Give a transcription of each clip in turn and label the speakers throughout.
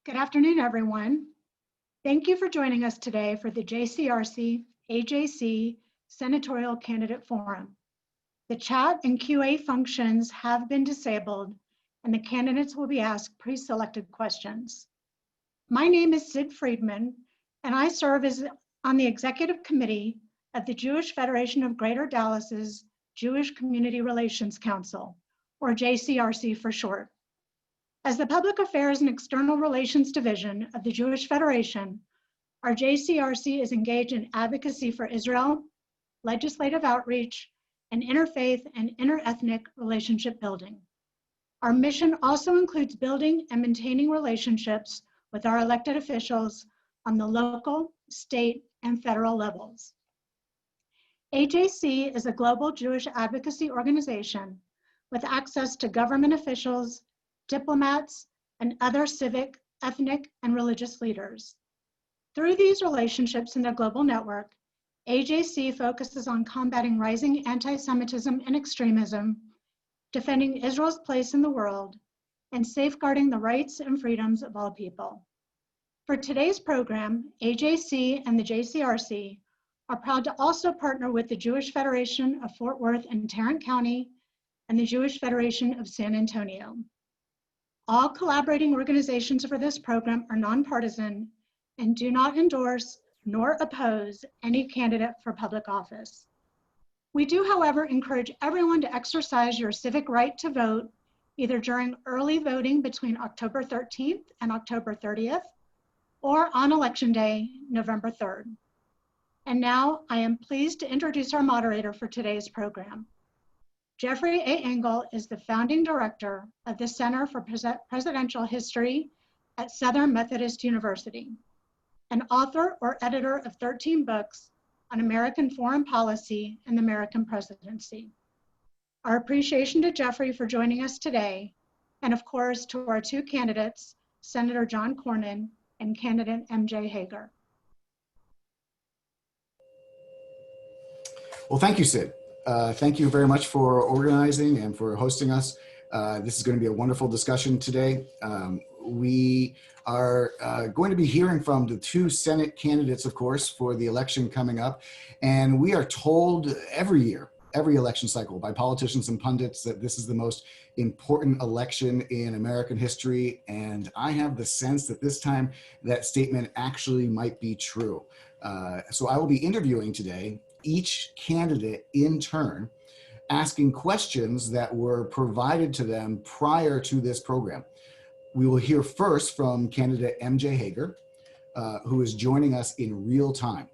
Speaker 1: Good afternoon, everyone. Thank you for joining us today for the JCRC AJC Senatorial Candidate Forum. The chat and QA functions have been disabled, and the candidates will be asked pre-selected questions. My name is Sid Friedman, and I serve on the Executive Committee of the Jewish Federation of Greater Dallas's Jewish Community Relations Council, or JCRC for short. As the Public Affairs and External Relations Division of the Jewish Federation, our JCRC is engaged in advocacy for Israel, legislative outreach, and interfaith and interethnic relationship building. Our mission also includes building and maintaining relationships with our elected officials on the local, state, and federal levels. AJC is a global Jewish advocacy organization with access to government officials, diplomats, and other civic, ethnic, and religious leaders. Through these relationships in the global network, AJC focuses on combating rising anti-Semitism and extremism, defending Israel's place in the world, and safeguarding the rights and freedoms of all people. For today's program, AJC and the JCRC are proud to also partner with the Jewish Federation of Fort Worth and Tarrant County and the Jewish Federation of San Antonio. All collaborating organizations for this program are nonpartisan and do not endorse nor oppose any candidate for public office. We do, however, encourage everyone to exercise your civic right to vote, either during early voting between October 13th and October 30th, or on Election Day, November 3rd. And now I am pleased to introduce our moderator for today's program. Jeffrey A. Engel is the founding director of the Center for Presidential History at Southern Methodist University, an author or editor of 13 books on American foreign policy and the American presidency. Our appreciation to Jeffrey for joining us today, and of course to our two candidates, Senator John Cornyn and candidate MJ Hegar.
Speaker 2: Well, thank you, Sid. Thank you very much for organizing and for hosting us. This is going to be a wonderful discussion today. We are going to be hearing from the two Senate candidates, of course, for the election coming up. And we are told every year, every election cycle by politicians and pundits that this is the most important election in American history. And I have the sense that this time that statement actually might be true. So I will be interviewing today each candidate in turn, asking questions that were provided to them prior to this program. We will hear first from candidate MJ Hegar, who is joining us in real time.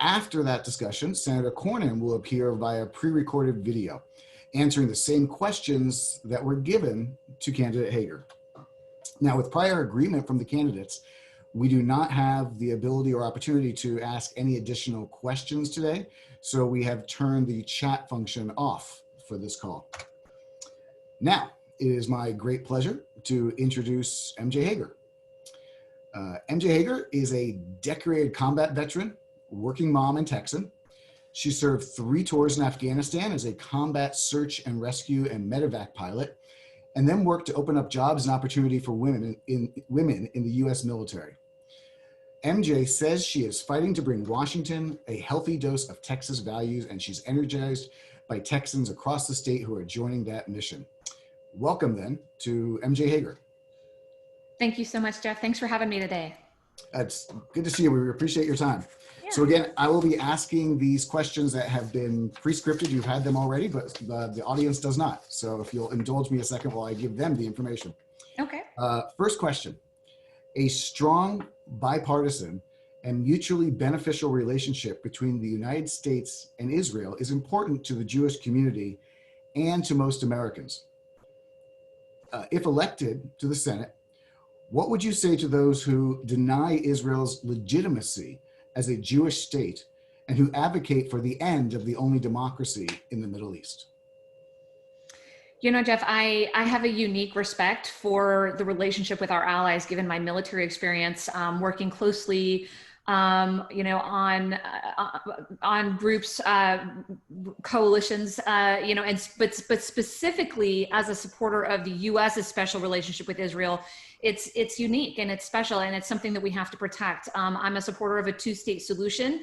Speaker 2: After that discussion, Senator Cornyn will appear via pre-recorded video, answering the same questions that were given to candidate Hegar. Now, with prior agreement from the candidates, we do not have the ability or opportunity to ask any additional questions today, so we have turned the chat function off for this call. Now, it is my great pleasure to introduce MJ Hegar. MJ Hegar is a decorated combat veteran, working mom and Texan. She served 3 tours in Afghanistan as a combat search and rescue and medevac pilot, and then worked to open up jobs and opportunity for women in the U.S. military. MJ says she is fighting to bring Washington a healthy dose of Texas values, and she's energized by Texans across the state who are joining that mission. Welcome then to MJ Hegar.
Speaker 3: Thank you so much, Jeff. Thanks for having me today.
Speaker 2: It's good to see you. We appreciate your time. Yeah. So again, I will be asking these questions that have been pre-scripted. You've had them already, but the audience does not. So if you'll indulge me a second while I give them the information.
Speaker 3: Okay.
Speaker 2: First question. A strong, bipartisan, and mutually beneficial relationship between the United States and Israel is important to the Jewish community and to most Americans. If elected to the Senate, what would you say to those who deny Israel's legitimacy as a Jewish state and who advocate for the end of the only democracy in the Middle East?
Speaker 3: You know, Jeff, I have a unique respect for the relationship with our allies, given my military experience, working closely on groups, coalitions, but specifically as a supporter of the U.S.'s special relationship with Israel, it's unique and it's special and it's something that we have to protect. I'm a supporter of a two-state solution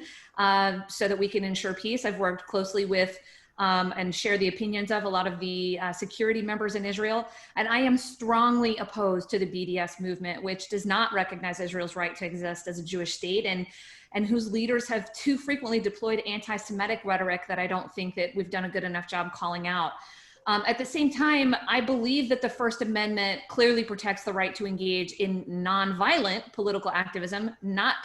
Speaker 3: so that we can ensure peace. I've worked closely with and share the opinions of a lot of the security members in Israel. And I am strongly opposed to the BDS movement, which does not recognize Israel's right to exist as a Jewish state and whose leaders have too frequently deployed anti-Semitic rhetoric that I don't think that we've done a good enough job calling out. At the same time, I believe that the First Amendment clearly protects the right to engage in nonviolent political activism, not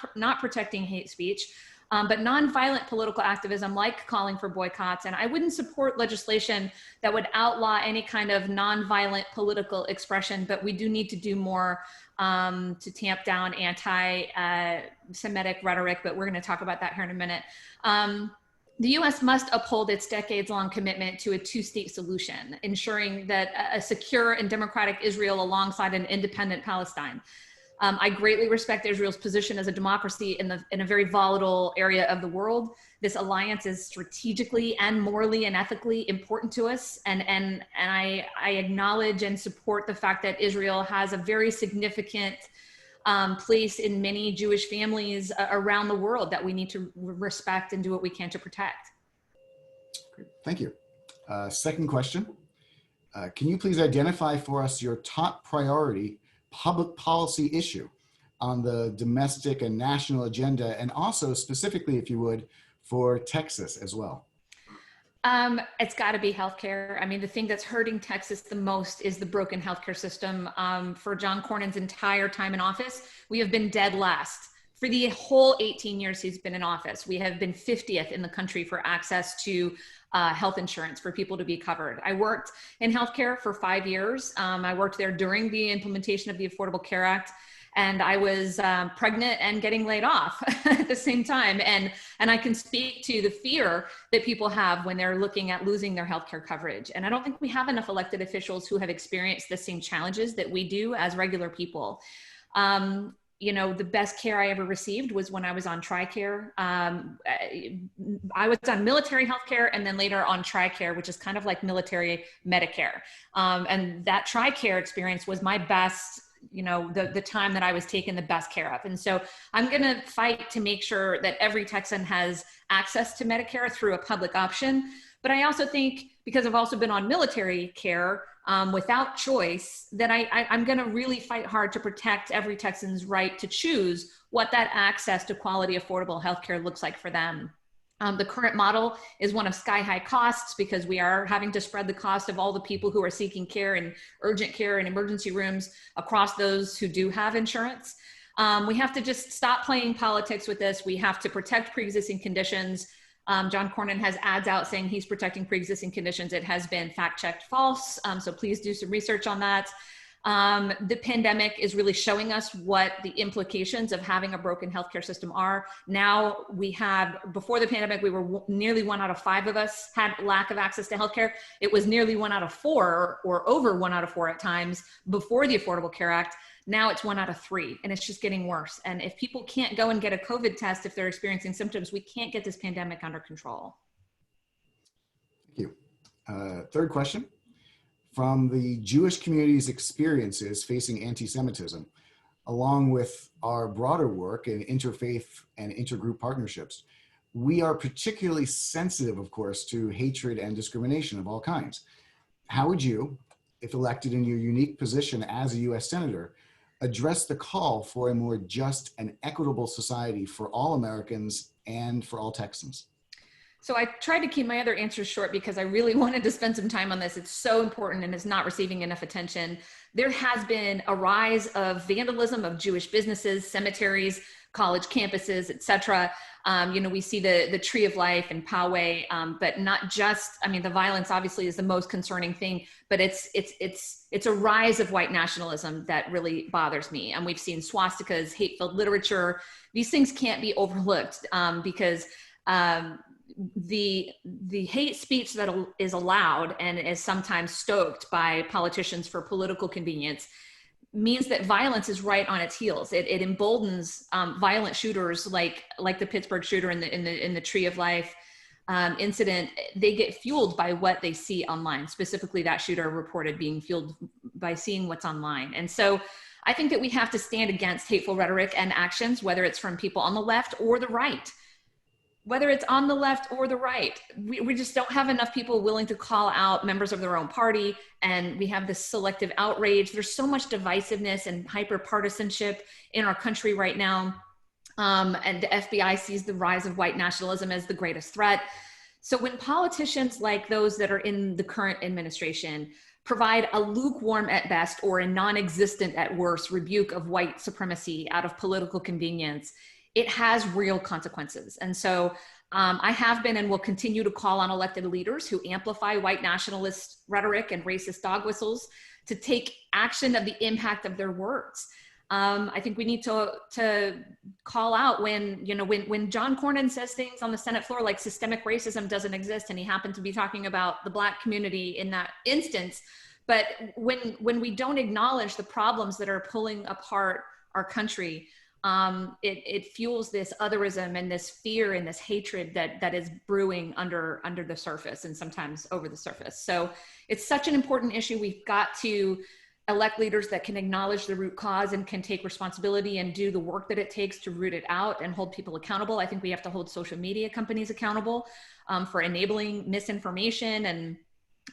Speaker 3: protecting hate speech. But nonviolent political activism like calling for boycotts. And I wouldn't support legislation that would outlaw any kind of nonviolent political expression, but we do need to do more to tamp down anti-Semitic rhetoric, but we're going to talk about that here in a minute. The U.S. must uphold its decades-long commitment to a two-state solution, ensuring that a secure and democratic Israel alongside an independent Palestine. I greatly respect Israel's position as a democracy in a very volatile area of the world. This alliance is strategically and morally and ethically important to us. And I acknowledge and support the fact that Israel has a very significant place in many Jewish families around the world that we need to respect and do what we can to protect.
Speaker 2: Great. Thank you. Second question. Can you please identify for us your top priority public policy issue on the domestic and national agenda, and also specifically, if you would, for Texas as well?
Speaker 3: It's got to be healthcare. I mean, the thing that's hurting Texas the most is the broken healthcare system. For John Cornyn's entire time in office, we have been dead last. For the whole 18 years he's been in office, we have been 50th in the country for access to health insurance for people to be covered. I worked in healthcare for 5 years. I worked there during the implementation of the Affordable Care Act, and I was pregnant and getting laid off at the same time. And I can speak to the fear that people have when they're looking at losing their healthcare coverage. And I don't think we have enough elected officials who have experienced the same challenges that we do as regular people. You know, the best care I ever received was when I was on TRICARE. I was on military healthcare and then later on TRICARE, which is kind of like military Medicare. And that TRICARE experience was my best, you know, the time that I was taken the best care of. And so I'm going to fight to make sure that every Texan has access to Medicare through a public option. But I also think, because I've also been on military care, without choice, that I'm going to really fight hard to protect every Texan's right to choose what that access to quality, affordable healthcare looks like for them. The current model is one of sky-high costs because we are having to spread the cost of all the people who are seeking care in urgent care and emergency rooms across those who do have insurance. We have to just stop playing politics with this. We have to protect pre-existing conditions. John Cornyn has ads out saying he's protecting pre-existing conditions. It has been fact-checked false, so please do some research on that. The pandemic is really showing us what the implications of having a broken healthcare system are. Now we have, before the pandemic, we were nearly 1 out of 5 of us had lack of access to healthcare. It was nearly 1 out of 4 or over 1 out of 4 at times before the Affordable Care Act. Now it's 1 out of 3, and it's just getting worse. And if people can't go and get a COVID test if they're experiencing symptoms, we can't get this pandemic under control.
Speaker 2: Thank you. Third question. From the Jewish community's experiences facing anti-Semitism, along with our broader work in interfaith and intergroup partnerships, we are particularly sensitive, of course, to hatred and discrimination of all kinds. How would you, if elected in your unique position as a U.S. Senator, address the call for a more just and equitable society for all Americans and for all Texans?
Speaker 3: So I tried to keep my other answers short because I really wanted to spend some time on this. It's so important and is not receiving enough attention. There has been a rise of vandalism of Jewish businesses, cemeteries, college campuses, et cetera. You know, we see the Tree of Life and Poway, but not just, I mean, the violence obviously is the most concerning thing, but it's a rise of white nationalism that really bothers me. And we've seen swastikas, hate-filled literature. These things can't be overlooked because the hate speech that is allowed and is sometimes stoked by politicians for political convenience means that violence is right on its heels. It emboldens violent shooters like the Pittsburgh shooter in the Tree of Life incident. They get fueled by what they see online. Specifically, that shooter reported being fueled by seeing what's online. And so I think that we have to stand against hateful rhetoric and actions, whether it's from people on the left or the right. Whether it's on the left or the right, we just don't have enough people willing to call out members of their own party. And we have this selective outrage. There's so much divisiveness and hyper partisanship in our country right now. And the FBI sees the rise of white nationalism as the greatest threat. So when politicians like those that are in the current administration provide a lukewarm at best or a non-existent at worst rebuke of white supremacy out of political convenience, it has real consequences. And so I have been and will continue to call on elected leaders who amplify white nationalist rhetoric and racist dog whistles to take action of the impact of their words. I think we need to call out when John Cornyn says things on the Senate floor like systemic racism doesn't exist, and he happened to be talking about the Black community in that instance. But when we don't acknowledge the problems that are pulling apart our country, it fuels this otherism and this fear and this hatred that is brewing under the surface and sometimes over the surface. So it's such an important issue. We've got to elect leaders that can acknowledge the root cause and can take responsibility and do the work that it takes to root it out and hold people accountable. I think we have to hold social media companies accountable for enabling misinformation and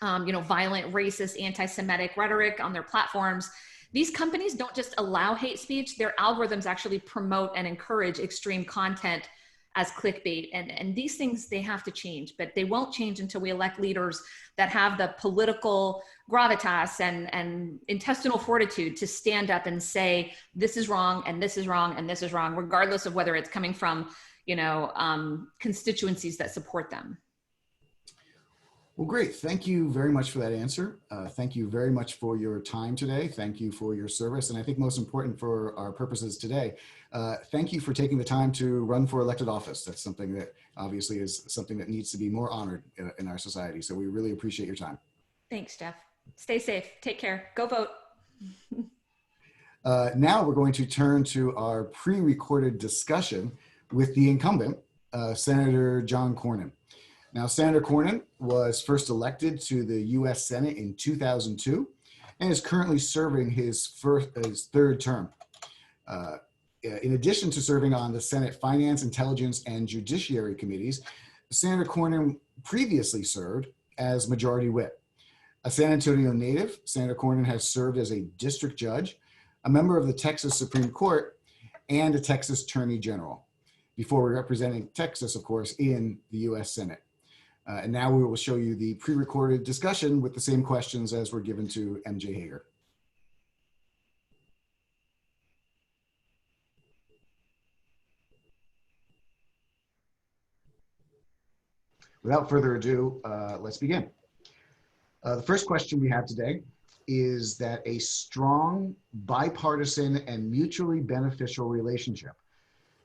Speaker 3: violent, racist, anti-Semitic rhetoric on their platforms. These companies don't just allow hate speech, their algorithms actually promote and encourage extreme content as clickbait. And these things, they have to change, but they won't change until we elect leaders that have the political gravitas and intestinal fortitude to stand up and say, this is wrong, and this is wrong, and this is wrong, regardless of whether it's coming from, constituencies that support them.
Speaker 2: Well, great. Thank you very much for that answer. Thank you very much for your time today. Thank you for your service. And I think most important for our purposes today, thank you for taking the time to run for elected office. That's something that obviously is something that needs to be more honored in our society. So we really appreciate your time.
Speaker 3: Thanks, Jeff. Stay safe. Take care. Go vote.
Speaker 2: Now we're going to turn to our pre-recorded discussion with the incumbent, Senator John Cornyn. Now, Senator Cornyn was first elected to the U.S. Senate in 2002 and is currently serving his third term. In addition to serving on the Senate Finance, Intelligence, and Judiciary Committees, Senator Cornyn previously served as Majority Whip. A Senatorial native, Senator Cornyn has served as a district judge, a member of the Texas Supreme Court, and a Texas Attorney General, before representing Texas, of course, in the U.S. Senate. And now we will show you the pre-recorded discussion with the same questions as were given to MJ Hegar. Without further ado, let's begin. The first question we have today is that a strong, bipartisan, and mutually beneficial relationship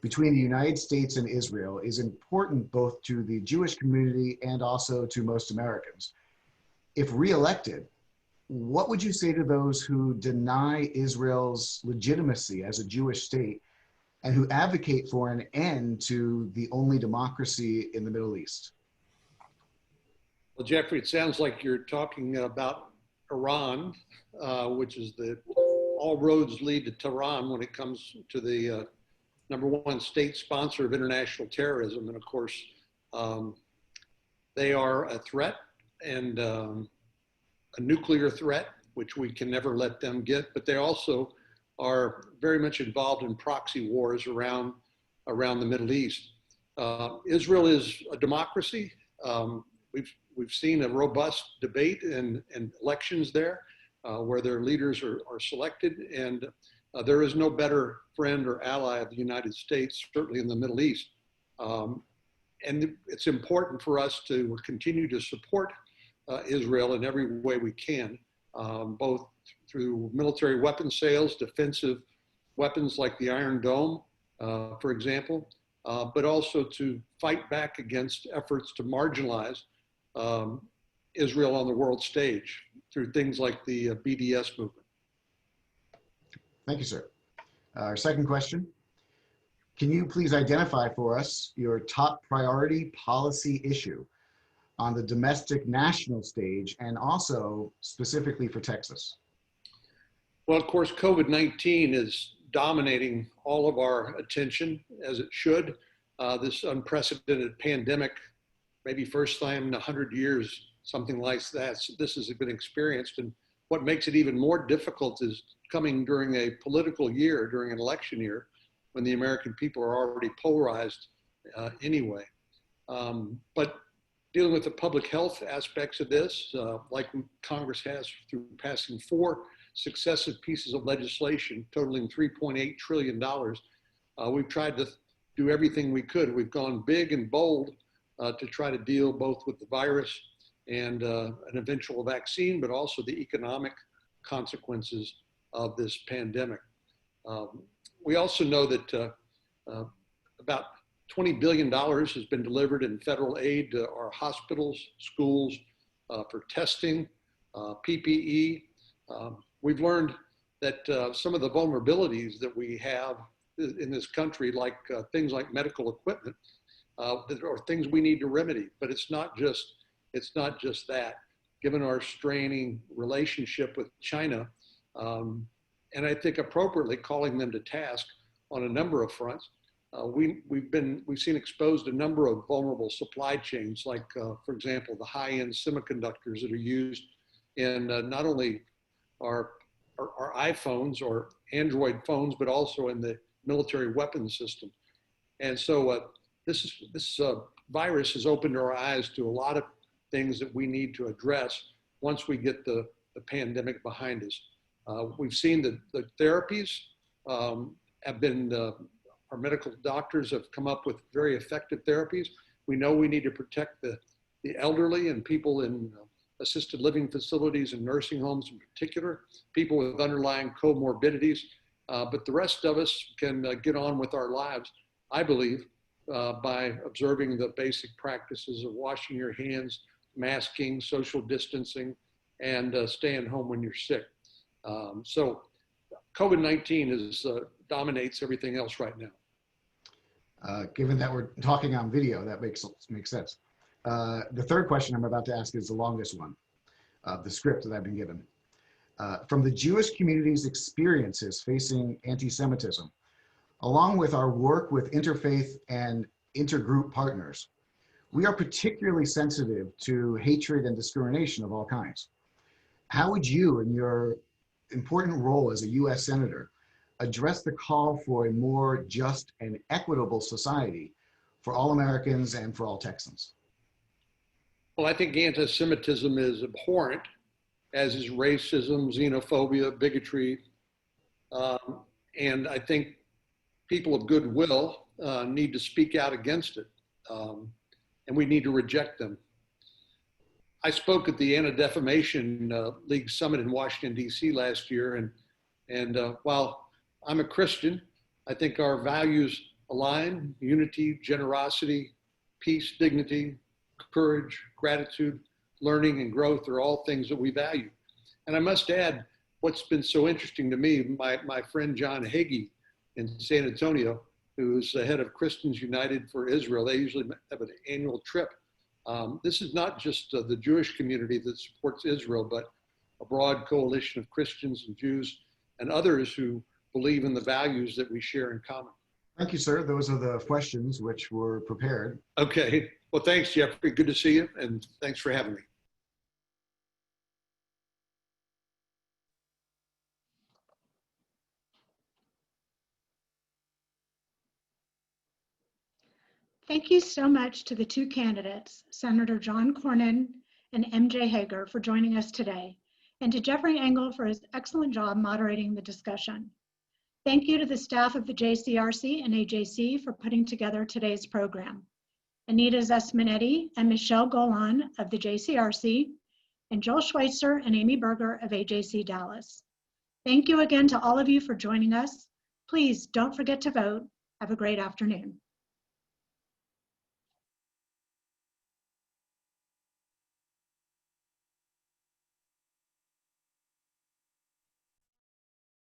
Speaker 2: between the United States and Israel is important both to the Jewish community and also to most Americans. If re-elected, what would you say to those who deny Israel's legitimacy as a Jewish state and who advocate for an end to the only democracy in the Middle East?
Speaker 4: Well, Jeffrey, it sounds like you're talking about Iran, which is all roads lead to Tehran when it comes to the #1 state sponsor of international terrorism. And of course, they are a threat and a nuclear threat, which we can never let them get, but they also are very much involved in proxy wars around the Middle East. Israel is a democracy. We've seen a robust debate and elections there where their leaders are selected, and there is no better friend or ally of the United States, certainly in the Middle East. And it's important for us to continue to support Israel in every way we can, both through military weapon sales, defensive weapons like the Iron Dome, for example, but also to fight back against efforts to marginalize Israel on the world stage through things like the BDS movement.
Speaker 2: Thank you, sir. Our second question. Can you please identify for us your top priority policy issue on the domestic national stage and also specifically for Texas?
Speaker 4: Well, of course, COVID-19 is dominating all of our attention, as it should. This unprecedented pandemic, maybe first time in 100 years, something like that. So this has been experienced. And what makes it even more difficult is coming during a political year, during an election year, when the American people are already polarized anyway. But dealing with the public health aspects of this, like Congress has through passing 4 successive pieces of legislation totaling $3.8 trillion, we've tried to do everything we could. We've gone big and bold to try to deal both with the virus and an eventual vaccine, but also the economic consequences of this pandemic. We also know that about $20 billion has been delivered in federal aid to our hospitals, schools, for testing, PPE. We've learned that some of the vulnerabilities that we have in this country, like things like medical equipment, that are things we need to remedy. But it's not just that. Given our straining relationship with China, and I think appropriately calling them to task on a number of fronts, we've seen exposed a number of vulnerable supply chains, like for example, the high-end semiconductors that are used in not only our iPhones or Android phones, but also in the military weapons system. And so this virus has opened our eyes to a lot of things that we need to address once we get the pandemic behind us. We've seen that the therapies have been, our medical doctors have come up with very effective therapies. We know we need to protect the elderly and people in assisted living facilities and nursing homes in particular, people with underlying comorbidities. But the rest of us can get on with our lives, I believe, by observing the basic practices of washing your hands, masking, social distancing, and staying home when you're sick. So COVID-19 dominates everything else right now.
Speaker 2: Given that we're talking on video, that makes sense. The third question I'm about to ask is the longest one, the script that I've been given. From the Jewish community's experiences facing anti-Semitism, along with our work with interfaith and intergroup partners, we are particularly sensitive to hatred and discrimination of all kinds. How would you, in your important role as a US Senator, address the call for a more just and equitable society for all Americans and for all Texans?
Speaker 4: Well, I think anti-Semitism is abhorrent, as is racism, xenophobia, bigotry. And I think people of goodwill need to speak out against it. And we need to reject them. I spoke at the Anti-Defamation League Summit in Washington, D.C. last year. And while I'm a Christian, I think our values align: unity, generosity, peace, dignity, courage, gratitude, learning, and growth are all things that we value. And I must add, what's been so interesting to me, my friend John Hegar in San Antonio, who's the head of Christians United for Israel, they usually have an annual trip. This is not just the Jewish community that supports Israel, but a broad coalition of Christians and Jews and others who believe in the values that we share in common.
Speaker 2: Thank you, sir. Those are the questions which were prepared.
Speaker 4: Okay. Well, thanks, Jeffrey. Good to see you, and thanks for having me.
Speaker 1: Thank you so much to the two candidates, Senator John Cornyn and MJ Hegar, for joining us today, and to Jeffrey Engel for his excellent job moderating the discussion. Thank you to the staff of the JCRC and AJC for putting together today's program. Anita Zesmanetti and Michelle Golan of the JCRC, and Joel Schweitzer and Amy Berger of AJC Dallas. Thank you again to all of you for joining us. Please don't forget to vote. Have a great afternoon.